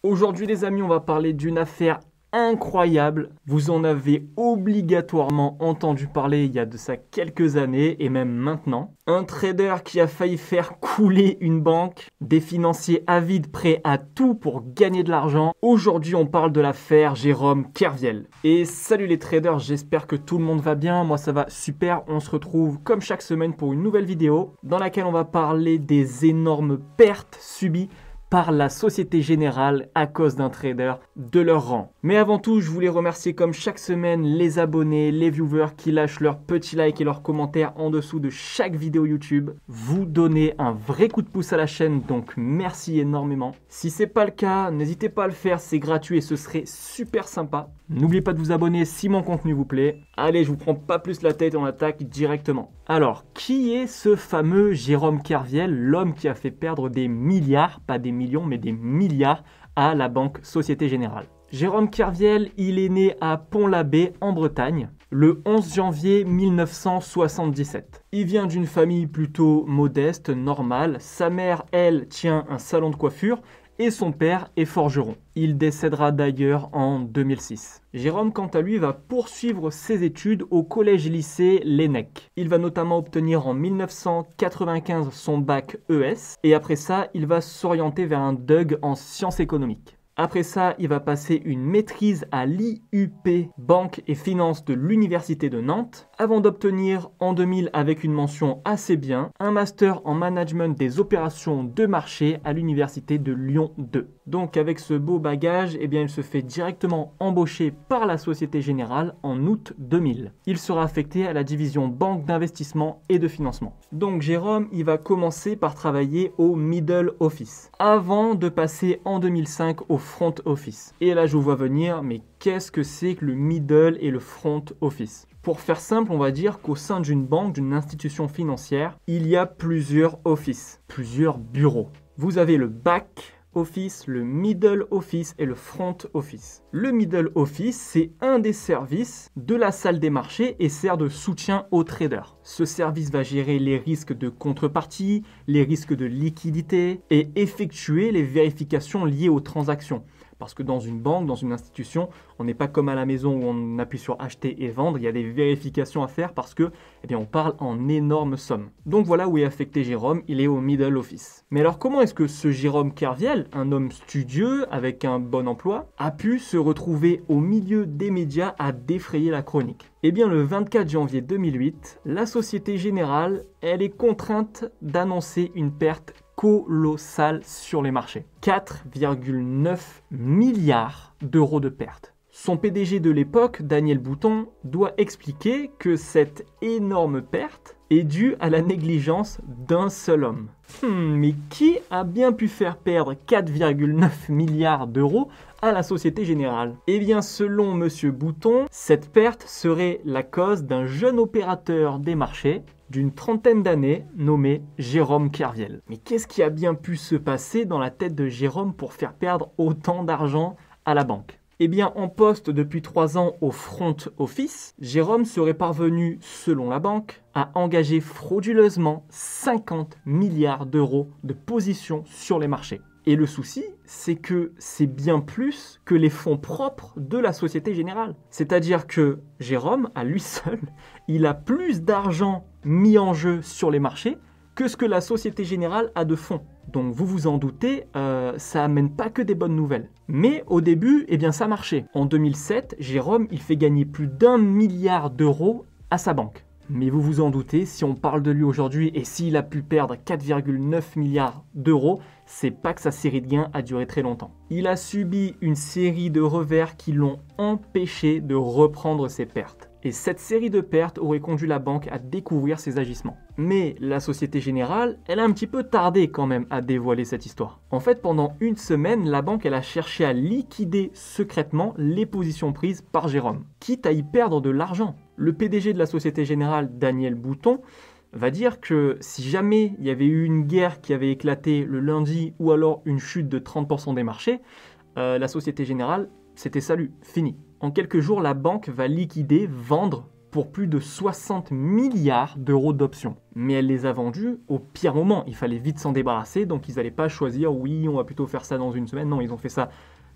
Aujourd'hui les amis, on va parler d'une affaire incroyable. Vous en avez obligatoirement entendu parler il y a de ça quelques années et même maintenant. Un trader qui a failli faire couler une banque, des financiers avides prêts à tout pour gagner de l'argent. Aujourd'hui on parle de l'affaire Jérôme Kerviel. Et salut les traders, j'espère que tout le monde va bien. Moi ça va super, on se retrouve comme chaque semaine pour une nouvelle vidéo dans laquelle on va parler des énormes pertes subies par la Société Générale à cause d'un trader de leur rang. Mais avant tout, je voulais remercier comme chaque semaine les abonnés, les viewers qui lâchent leurs petits likes et leurs commentaires en dessous de chaque vidéo YouTube. Vous donnez un vrai coup de pouce à la chaîne, donc merci énormément. Si c'est pas le cas, n'hésitez pas à le faire, c'est gratuit et ce serait super sympa. N'oubliez pas de vous abonner si mon contenu vous plaît. Allez, je vous prends pas plus la tête, on attaque directement. Alors, qui est ce fameux Jérôme Kerviel, l'homme qui a fait perdre des milliards, pas des millions, mais des milliards à la banque Société Générale? Jérôme Kerviel, il est né à Pont-l'Abbé en Bretagne le 11 janvier 1977. Il vient d'une famille plutôt modeste, normale. Sa mère, elle, tient un salon de coiffure et son père est forgeron. Il décédera d'ailleurs en 2006. Jérôme, quant à lui, va poursuivre ses études au collège-lycée Lennec. Il va notamment obtenir en 1995 son bac ES et après ça, il va s'orienter vers un DUG en sciences économiques. Après ça, il va passer une maîtrise à l'IUP Banque et Finances de l'Université de Nantes, avant d'obtenir en 2000, avec une mention assez bien, un master en management des opérations de marché à l'Université de Lyon 2. Donc avec ce beau bagage, il se fait directement embaucher par la Société Générale en août 2000. Il sera affecté à la division banque d'investissement et de financement. Donc Jérôme, il va commencer par travailler au middle office, avant de passer en 2005 au front office. Et là je vous vois venir, mais qu'est-ce que c'est que le middle et le front office? Pour faire simple, on va dire qu'au sein d'une banque, d'une institution financière, il y a plusieurs offices, plusieurs bureaux. Vous avez le back office, le middle office et le front office. Le middle office, c'est un des services de la salle des marchés et sert de soutien aux traders. Ce service va gérer les risques de contrepartie, les risques de liquidité et effectuer les vérifications liées aux transactions. Parce que dans une banque, dans une institution, on n'est pas comme à la maison où on appuie sur acheter et vendre. Il y a des vérifications à faire parce que, on parle en énormes sommes. Donc voilà où est affecté Jérôme, il est au middle office. Mais alors comment est-ce que ce Jérôme Kerviel, un homme studieux avec un bon emploi, a pu se retrouver au milieu des médias à défrayer la chronique? Le 24 janvier 2008, la Société Générale, elle est contrainte d'annoncer une perte colossale sur les marchés. 4,9 milliards d'euros de pertes. Son PDG de l'époque, Daniel Bouton, doit expliquer que cette énorme perte est due à la négligence d'un seul homme. Mais qui a bien pu faire perdre 4,9 milliards d'euros à la Société Générale? Selon Monsieur Bouton, cette perte serait la cause d'un jeune opérateur des marchés d'une trentaine d'années nommé Jérôme Kerviel. Mais qu'est-ce qui a bien pu se passer dans la tête de Jérôme pour faire perdre autant d'argent à la banque? En poste depuis 3 ans au front office, Jérôme serait parvenu, selon la banque, à engager frauduleusement 50 milliards d'euros de positions sur les marchés. Et le souci, c'est que c'est bien plus que les fonds propres de la Société Générale. C'est-à-dire que Jérôme, à lui seul, il a plus d'argent mis en jeu sur les marchés que ce que la Société Générale a de fonds. Donc vous vous en doutez, ça amène pas que des bonnes nouvelles. Mais au début, ça marchait. En 2007, Jérôme, il fait gagner plus d'1 milliard d'euros à sa banque. Mais vous vous en doutez, si on parle de lui aujourd'hui et s'il a pu perdre 4,9 milliards d'euros, c'est pas que sa série de gains a duré très longtemps. Il a subi une série de revers qui l'ont empêché de reprendre ses pertes. Et cette série de pertes aurait conduit la banque à découvrir ses agissements. Mais la Société Générale, elle a un petit peu tardé quand même à dévoiler cette histoire. En fait, pendant une semaine, la banque elle a cherché à liquider secrètement les positions prises par Jérôme, quitte à y perdre de l'argent. Le PDG de la Société Générale, Daniel Bouton, va dire que si jamais il y avait eu une guerre qui avait éclaté le lundi ou alors une chute de 30% des marchés, la Société Générale, c'était salut, fini. En quelques jours, la banque va liquider, vendre pour plus de 60 milliards d'euros d'options. Mais elle les a vendus au pire moment. Il fallait vite s'en débarrasser, donc ils n'allaient pas choisir, oui, on va plutôt faire ça dans une semaine. Non, ils ont fait ça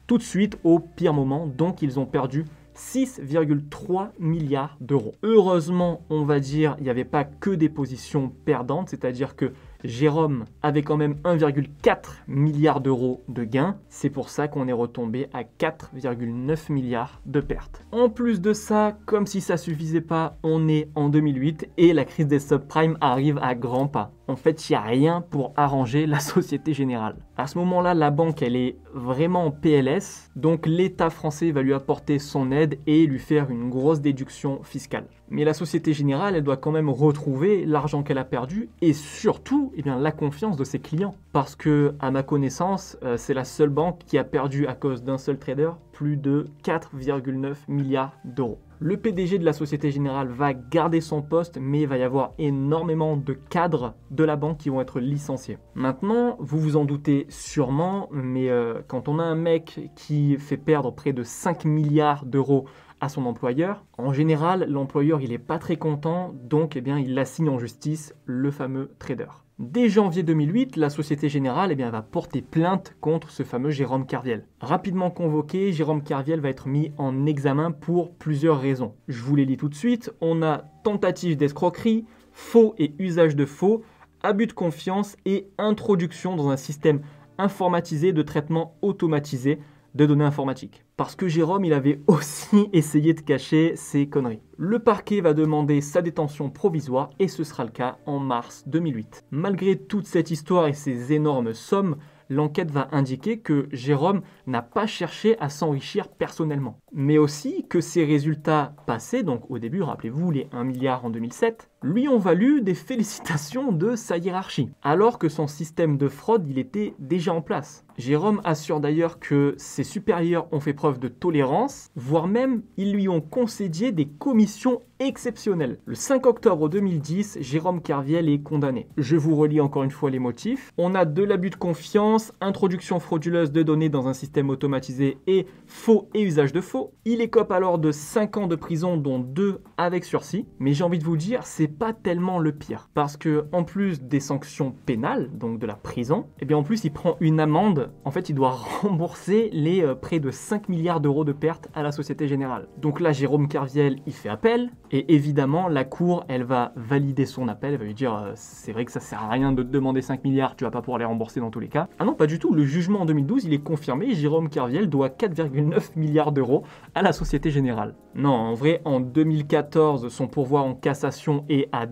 tout de suite au pire moment, donc ils ont perdu 6,3 milliards d'euros. Heureusement, on va dire, il n'y avait pas que des positions perdantes, c'est-à-dire que Jérôme avait quand même 1,4 milliard d'euros de gains. C'est pour ça qu'on est retombé à 4,9 milliards de pertes. En plus de ça, comme si ça suffisait pas, on est en 2008 et la crise des subprimes arrive à grands pas. En fait, il n'y a rien pour arranger la Société Générale. À ce moment-là, la banque, elle est vraiment en PLS, donc l'État français va lui apporter son aide et lui faire une grosse déduction fiscale. Mais la Société Générale, elle doit quand même retrouver l'argent qu'elle a perdu et surtout, eh bien, la confiance de ses clients. Parce que, à ma connaissance, c'est la seule banque qui a perdu à cause d'un seul trader plus de 4,9 milliards d'euros. Le PDG de la Société Générale va garder son poste, mais il va y avoir énormément de cadres de la banque qui vont être licenciés. Maintenant, vous vous en doutez sûrement, mais quand on a un mec qui fait perdre près de 5 milliards d'euros à son employeur, en général, l'employeur il est pas très content, donc eh bien, il l'assigne en justice, le fameux trader. Dès janvier 2008, la Société Générale eh bien, va porter plainte contre ce fameux Jérôme Kerviel. Rapidement convoqué, Jérôme Kerviel va être mis en examen pour plusieurs raisons. Je vous les lis tout de suite. On a tentative d'escroquerie, faux et usage de faux, abus de confiance et introduction dans un système informatisé de traitement automatisé de données informatiques. Parce que Jérôme, il avait aussi essayé de cacher ses conneries. Le parquet va demander sa détention provisoire et ce sera le cas en mars 2008. Malgré toute cette histoire et ces énormes sommes, l'enquête va indiquer que Jérôme n'a pas cherché à s'enrichir personnellement. Mais aussi que ses résultats passés, donc au début, rappelez-vous, les 1 milliard en 2007, lui ont valu des félicitations de sa hiérarchie, alors que son système de fraude, il était déjà en place. Jérôme assure d'ailleurs que ses supérieurs ont fait preuve de tolérance, voire même ils lui ont concédé des commissions exceptionnelles. Le 5 octobre 2010, Jérôme Kerviel est condamné. Je vous relis encore une fois les motifs. On a de l'abus de confiance, introduction frauduleuse de données dans un système automatisé et faux et usage de faux. Il écope alors de 5 ans de prison, dont 2 avec sursis. Mais j'ai envie de vous dire, c'est pas tellement le pire. Parce que en plus des sanctions pénales, donc de la prison, et bien en plus il prend une amende. En fait, il doit rembourser les près de 5 milliards d'euros de pertes à la Société Générale. Donc là, Jérôme Kerviel, il fait appel. Et évidemment, la Cour, elle va valider son appel. Elle va lui dire, c'est vrai que ça sert à rien de te demander 5 milliards, tu vas pas pouvoir les rembourser dans tous les cas. Ah non, pas du tout. Le jugement en 2012, il est confirmé. Jérôme Kerviel doit 4,9 milliards d'euros à la Société Générale. Non, en vrai, en 2014, son pourvoi en cassation est à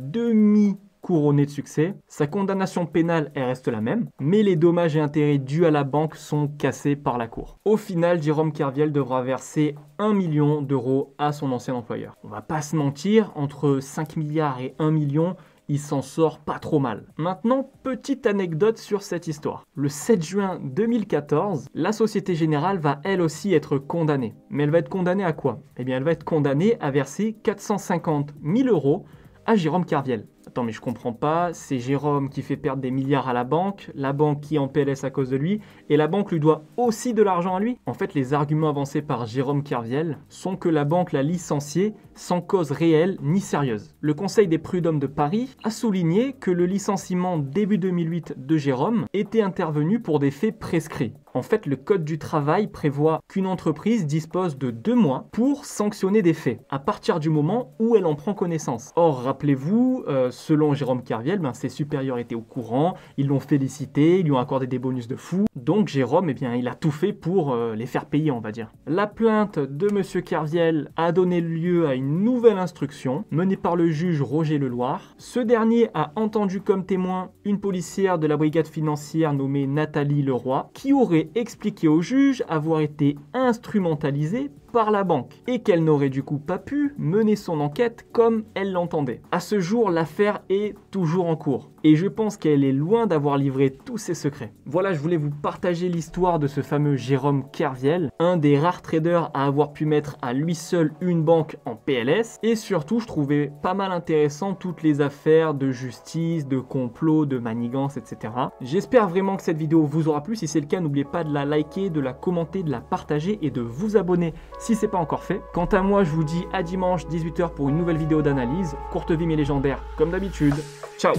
couronné de succès. Sa condamnation pénale, elle reste la même, mais les dommages et intérêts dus à la banque sont cassés par la Cour. Au final, Jérôme Kerviel devra verser 1 million d'euros à son ancien employeur. On va pas se mentir, entre 5 milliards et 1 million, il s'en sort pas trop mal. Maintenant, petite anecdote sur cette histoire. Le 7 juin 2014, la Société Générale va elle aussi être condamnée. Mais elle va être condamnée à quoi? Eh bien, elle va être condamnée à verser 450 000 euros à Jérôme Kerviel. Attends, mais je comprends pas, c'est Jérôme qui fait perdre des milliards à la banque qui est en PLS à cause de lui, et la banque lui doit aussi de l'argent à lui. En fait, les arguments avancés par Jérôme Kerviel sont que la banque l'a licencié sans cause réelle ni sérieuse. Le Conseil des prud'hommes de Paris a souligné que le licenciement début 2008 de Jérôme était intervenu pour des faits prescrits. En fait, le Code du travail prévoit qu'une entreprise dispose de 2 mois pour sanctionner des faits, à partir du moment où elle en prend connaissance. Or, rappelez-vous, selon Jérôme Kerviel, ses supérieurs étaient au courant, ils l'ont félicité, ils lui ont accordé des bonus de fou. Donc Jérôme, il a tout fait pour les faire payer, on va dire. La plainte de M. Kerviel a donné lieu à une nouvelle instruction, menée par le juge Roger Leloir. Ce dernier a entendu comme témoin une policière de la brigade financière nommée Nathalie Leroy, qui aurait expliqué au juge avoir été instrumentalisée par la banque et qu'elle n'aurait du coup pas pu mener son enquête comme elle l'entendait. À ce jour, l'affaire est toujours en cours et je pense qu'elle est loin d'avoir livré tous ses secrets. Voilà, je voulais vous partager l'histoire de ce fameux Jérôme Kerviel, un des rares traders à avoir pu mettre à lui seul une banque en PLS, et surtout je trouvais pas mal intéressant toutes les affaires de justice, de complot, de manigance, etc. J'espère vraiment que cette vidéo vous aura plu. Si c'est le cas, n'oubliez pas de la liker, de la commenter, de la partager et de vous abonner si c'est pas encore fait. Quant à moi, je vous dis à dimanche 18 h pour une nouvelle vidéo d'analyse. Courte vie mais légendaire comme d'habitude. Ciao.